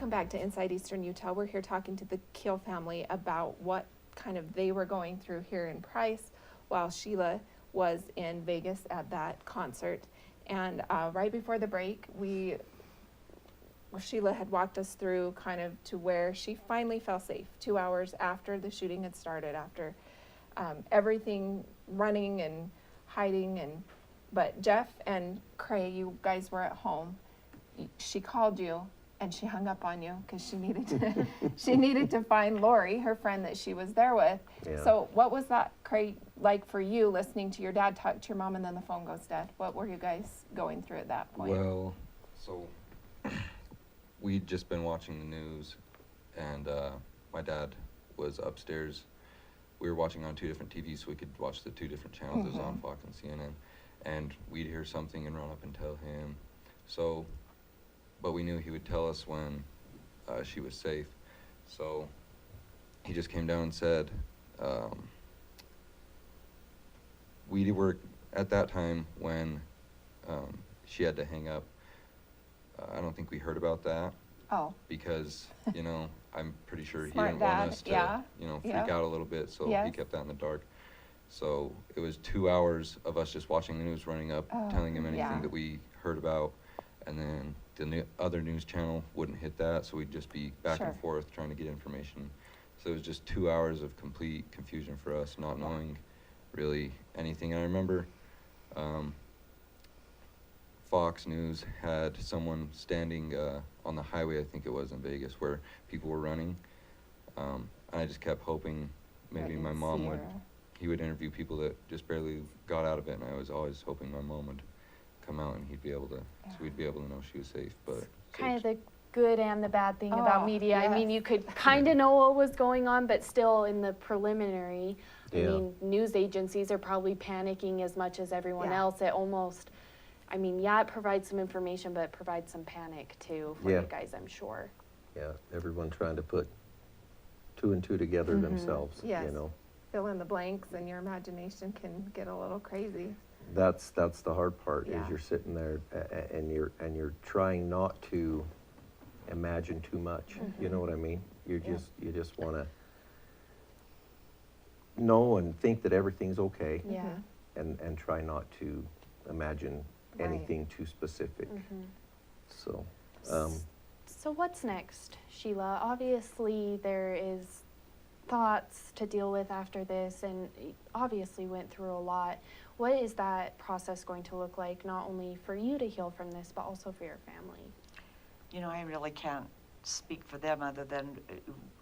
welcome back to Inside Eastern Utah. We're here talking to the Keele family about what kind of they were going through here in Price while Sheila was in Vegas at that concert. And right before the break, Sheila had walked us through kind of to where she finally felt safe 2 hours after the shooting had started, after everything running and hiding. But Jeff and Cray, you guys were at home. She called you and she hung up on you because she needed to find Lori, her friend that she was there with. Yeah. So what was that, Cray, like for you, listening to your dad talk to your mom and then the phone goes dead? What were you guys going through at that point? Well, so we'd just been watching the news, and my dad was upstairs. We were watching on 2 different TVs, so we could watch the 2 different channels. It was on Fox and CNN, and we'd hear something and run up and tell him. So, but we knew he would tell us when she was safe. So he just came down and said, we were at that time when she had to hang up. I don't think we heard about that. Oh. Because, I'm pretty sure Smart he didn't want dad, us to, yeah. freak Yeah. out a little bit, so Yes. he kept that in the dark. So it was 2 hours of us just watching the news, running up, telling him anything yeah. that we heard about, and then the other news channel wouldn't hit that, so we'd just be back Sure. and forth trying to get information. So it was just 2 hours of complete confusion for us, not knowing really anything. And I remember Fox News had someone standing on the highway, I think it was in Vegas, where people were running. And I just kept hoping maybe my mom he would interview people that just barely got out of it, and I was always hoping my mom would come out and he'd be able to, so we'd be able to know she was safe. But kind of the good and the bad thing about media. Yes. I mean, you could kind of know what was going on, but still in the preliminary, I mean, news agencies are probably panicking as much as everyone else. It almost, I mean, it provides some information, but it provides some panic too for you guys, I'm sure. Yeah, everyone trying to put 2 and 2 together themselves, Yes. Fill in the blanks and your imagination can get a little crazy. That's the hard part, Yeah. is you're sitting there and you're trying not to imagine too much. You know what I mean? You just want to know and think that everything's okay. Yeah. And try not to imagine anything too specific. So So what's next, Sheila? Obviously there is thoughts to deal with after this, and obviously went through a lot. What is that process going to look like, not only for you to heal from this, but also for your family? I really can't speak for them other than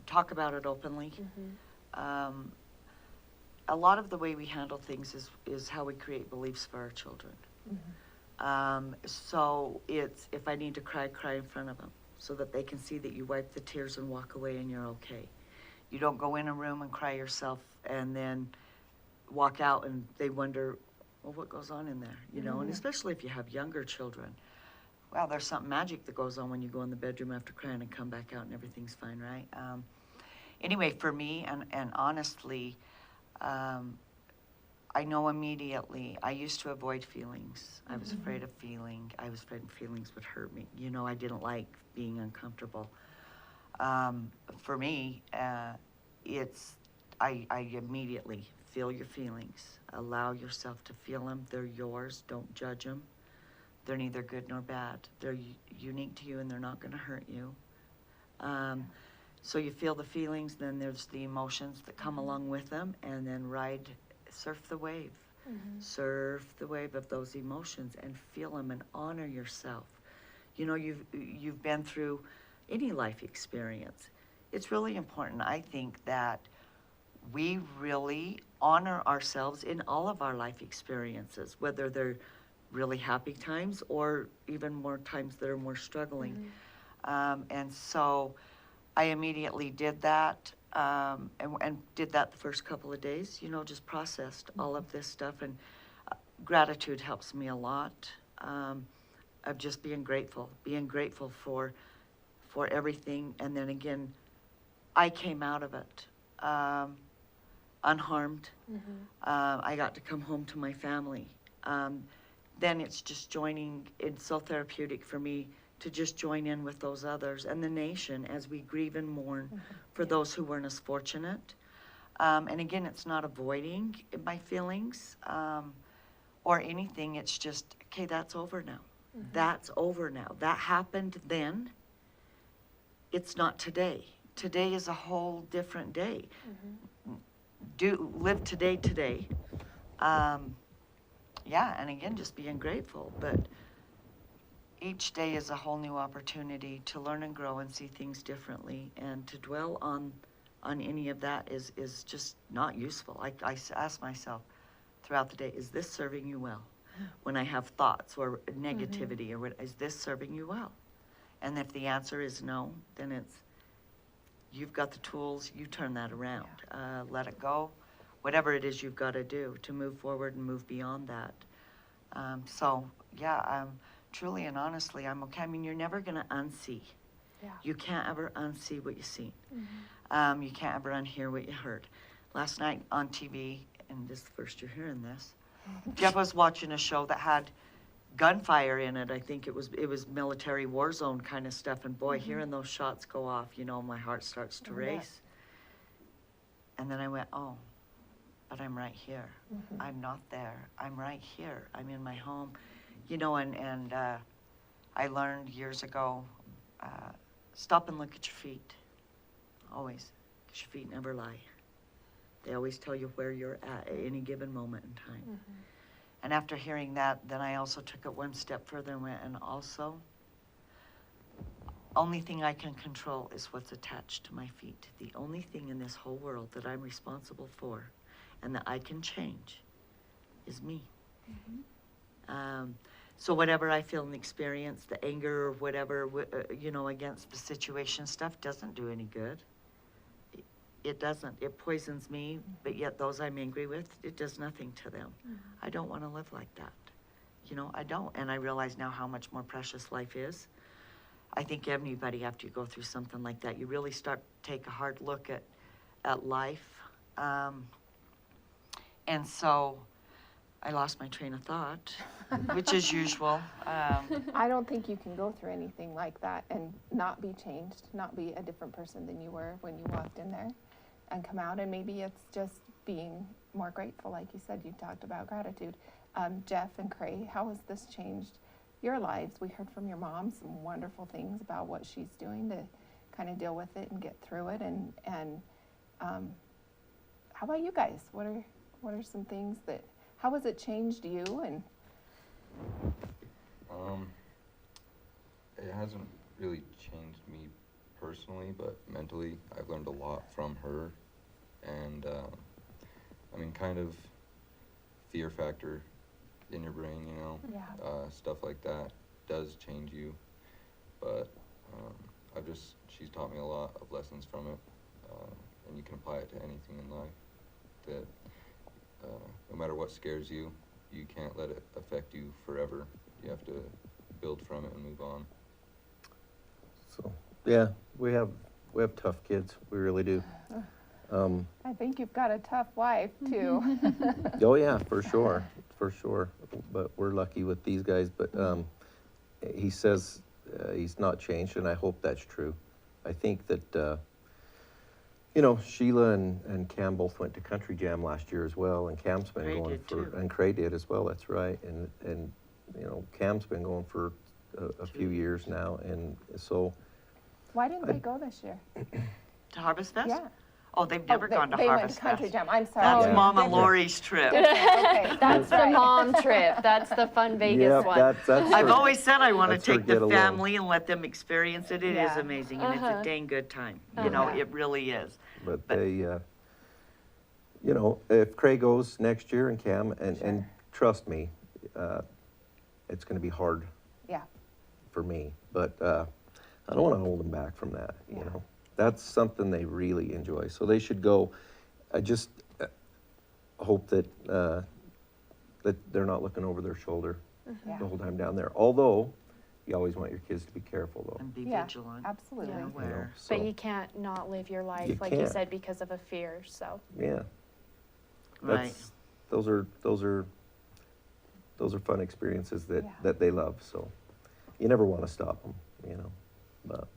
talk about it openly. A lot of the way we handle things is how we create beliefs for our children. So it's, if I need to cry in front of them, so that they can see that you wipe the tears and walk away and you're okay. You don't go in a room and cry yourself and then walk out and they wonder, well, what goes on in there, and especially if you have younger children. Wow, there's something magic that goes on when you go in the bedroom after crying and come back out and everything's fine, right? Anyway, for me, and honestly, I know immediately, I used to avoid feelings. I was afraid of feeling. I was afraid feelings would hurt me. I didn't like being uncomfortable. For me, it's, I immediately feel your feelings. Allow yourself to feel them. They're yours. Don't judge them. They're neither good nor bad. They're unique to you and they're not going to hurt you. So you feel the feelings, then there's the emotions that come along with them, and then surf the wave. Surf the wave of those emotions and feel them and honor yourself. You've been through any life experience. It's really important, I think, that we really honor ourselves in all of our life experiences, whether they're really happy times or even more times that are more struggling. And so I immediately did that, and did that the first couple of days, just processed all of this stuff. And gratitude helps me a lot, of just being grateful for everything. And then again, I came out of it unharmed. I got to come home to my family. Then it's just joining. It's so therapeutic for me to just join in with those others and the nation as we grieve and mourn for those who weren't as fortunate. And again, it's not avoiding my feelings or anything. It's just, okay, that's over now. That's over now. That happened then. It's not today. Today is a whole different day. Live today. Yeah, and again, just being grateful. But each day is a whole new opportunity to learn and grow and see things differently. And to dwell on any of that is just not useful. I ask myself throughout the day, is this serving you well? When I have thoughts or negativity, or what, is this serving you well? And if the answer is no, then it's, you've got the tools, you turn that around. Let it go. Whatever it is you've got to do to move forward and move beyond that. So, yeah, truly and honestly, I'm okay. I mean, you're never going to unsee. Yeah. You can't ever unsee what you see. You can't ever unhear what you heard. Last night on TV, and this is the first you're hearing this, Jeff was watching a show that had gunfire in it. I think it was military war zone kind of stuff. And boy, hearing those shots go off, you know, my heart starts to race. And then I went, oh, but I'm right here. I'm not there. I'm right here. I'm in my home. You know, and I learned years ago, stop and look at your feet. Always, because your feet never lie. They always tell you where you're at any given moment in time. And after hearing that, then I also took it one step further and went, and also, only thing I can control is what's attached to my feet. The only thing in this whole world that I'm responsible for and that I can change is me. So whatever I feel and experience, the anger or whatever, you know, against the situation stuff doesn't do any good. It doesn't. It poisons me, but yet those I'm angry with, it does nothing to them. I don't want to live like that. You know, I don't. And I realize now how much more precious life is. I think anybody, after you go through something like that, you really start to take a hard look at life. And so I lost my train of thought, which is usual. I don't think you can go through anything like that and not be changed, not be a different person than you were when you walked in there and come out. And maybe it's just being more grateful. Like you said, you talked about gratitude. Jeff and Cray, how has this changed your lives? We heard from your mom some wonderful things about what she's doing to kind of deal with it and get through it. And how about you guys? What are some things that, how has it changed you? And it hasn't really changed me personally, but mentally, I've learned a lot from her, and I mean, kind of fear factor in your brain, you know, stuff like that does change you, but she's taught me a lot of lessons from it, and you can apply it to anything in life, that no matter what scares you, you can't let it affect you forever. You have to build from it and move on. So, yeah, we have tough kids. We really do. I think you've got a tough wife too. Oh yeah, for sure. But we're lucky with these guys. But he says he's not changed, and I hope that's true. I think that you know, Sheila and Cam both went to Country Jam last year as well, and Cam's been Cray going did for, too. and Cray did as well. That's right. And you know, Cam's been going for a few years now, and so. Why didn't they go this year? To Harvest Fest? Yeah. Oh, they've never gone to They went Harvest to Country Fest. Jam. I'm sorry. That's Yeah. Mama Different. Lori's trip. Okay, That's the mom trip. That's the fun Vegas Yep, one. that's I've her- always said I want to that's her take the get along. family and let them experience it. It is Yeah. amazing, and it's a dang good time. You know, it really is. But they, you know, if Craig goes next year and Cam, and trust me, it's going to be hard Yeah. for me. But I don't want to hold them back from that. You Yeah. know, that's something they really enjoy. So they should go. I just hope that that they're not looking over their shoulder Yeah. the whole time down there. Although you always want your kids to be careful, though. And be Yeah, vigilant. absolutely. And You know, aware. so, But you can't not live your life, You like you can't. said, because of a fear. So yeah. Right. That's, those are fun experiences that Yeah. that they love. So you never want to stop them. you know, but,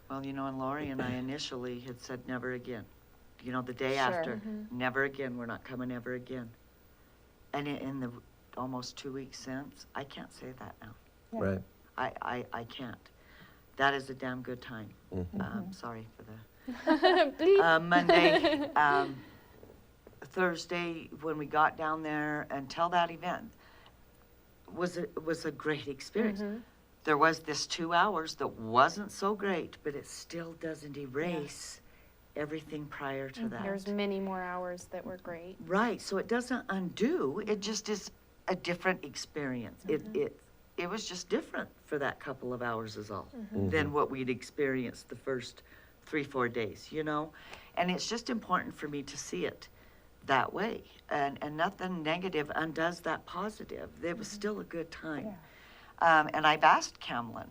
Well, you know, and Lori and I initially had said never again. You know, the day Sure. after, never again, we're not coming ever again. And in the almost 2 weeks since, I can't say that now. Yeah. right. I can't. That is a damn good time. Mhm. Sorry for the, Bleep. Monday, Thursday, when we got down there until that event, was a great experience. There was this 2 hours that wasn't so great, but it still doesn't erase everything prior to that. There's many more hours that were great. Right, so it doesn't undo, it just is a different experience. It was just different for that couple of hours is all, than what we'd experienced the first 3-4 days, you know? And it's just important for me to see it that way. And nothing negative undoes that positive. It was still a good time. And I've asked Camlin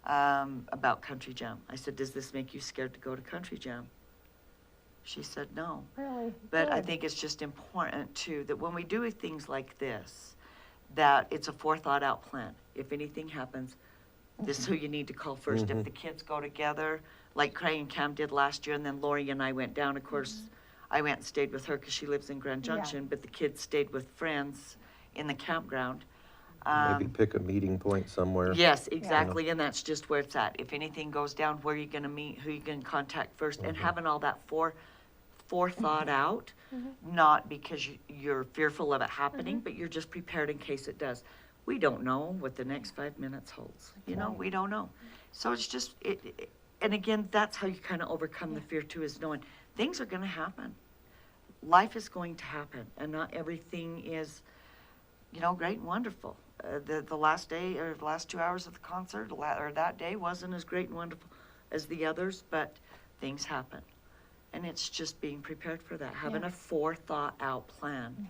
about Country Jam. I said, does this make you scared to go to Country Jam? She said no. Really? But I Good. think it's just important too, that when we do things like this, that it's a forethought out plan. If anything happens, this is who you need to call first. If the kids go together, like Craig and Cam did last year, and then Lori and I went down, of course, I went and stayed with her because she lives in Grand Yeah. Junction, but the kids stayed with friends in the campground. Maybe pick a meeting point somewhere. Yes, exactly, and that's just where it's at. If anything goes down, where are you gonna meet, who you gonna contact first, and having all that forethought out, not because you're fearful of it happening, but you're just prepared in case it does. We don't know what the next 5 minutes holds, you know, we don't know. So it's just, and again, that's how you kind of overcome the fear too, is knowing things are gonna happen. Life is going to happen, and not everything is, you know, great and wonderful. The last day, or the last 2 hours of the concert, or that day wasn't as great and wonderful as the others, but things happen. And it's just being prepared for that, having a forethought out plan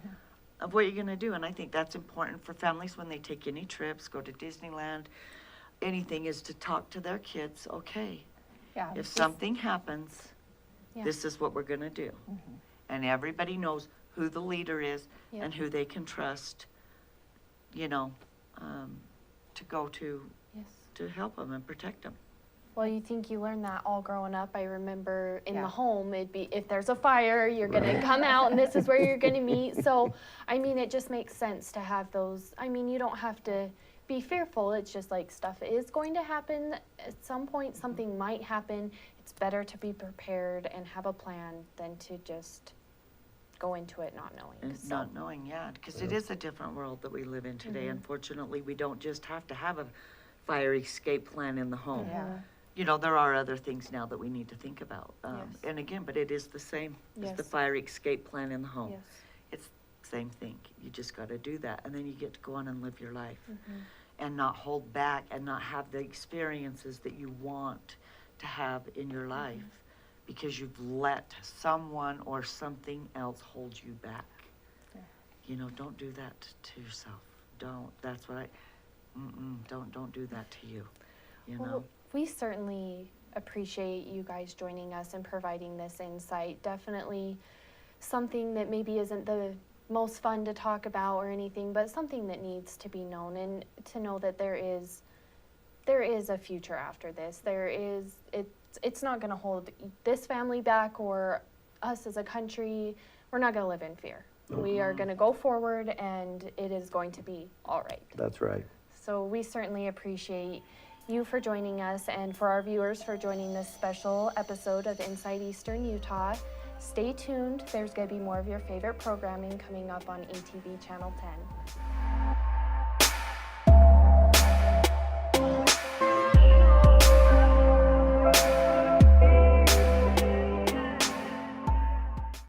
of what you're gonna do. And I think that's important for families when they take any trips, go to Disneyland, anything, is to talk to their kids, okay, Yeah. if something happens, Yeah. this is what we're gonna do. And everybody knows who the leader is Yeah. and who they can trust, you know, to go to Yes. help them and protect them. Well, you think you learned that all growing up. I remember in Yeah. the home, it'd be, if there's a fire, you're gonna come out and this is where you're gonna meet. So, I mean, it just makes sense to have those. I mean, you don't have to be fearful. It's just like stuff is going to happen. At some point, something might happen. It's better to be prepared and have a plan than to just go into it not knowing. And So, not knowing, yeah, because it is a different world that we live in today. Unfortunately, we don't just have to have a fire escape plan in the home. Yeah. You know, there are other things now that we need to think about. Yes. And again, but it is the same as the Yes. fire escape plan in the home. yes. It's the same thing. You just got to do that, and then you get to go on and live your life and not hold back and not have the experiences that you want to have in your life because you've let someone or something else hold you back. Yeah. You know, don't do that to yourself. Don't. That's what don't do that to you. You know. Well, we certainly appreciate you guys joining us and providing this insight. Definitely something that maybe isn't the most fun to talk about or anything, but something that needs to be known, and to know that there is a future after this. It's not going to hold this family back or us as a country. We're not going to live in fear. We are going to go forward, and it is going to be all right. That's right. So we certainly appreciate you for joining us, and for our viewers for joining this special episode of Inside Eastern Utah. Stay tuned. There's going to be more of your favorite programming coming up on ATV Channel 10.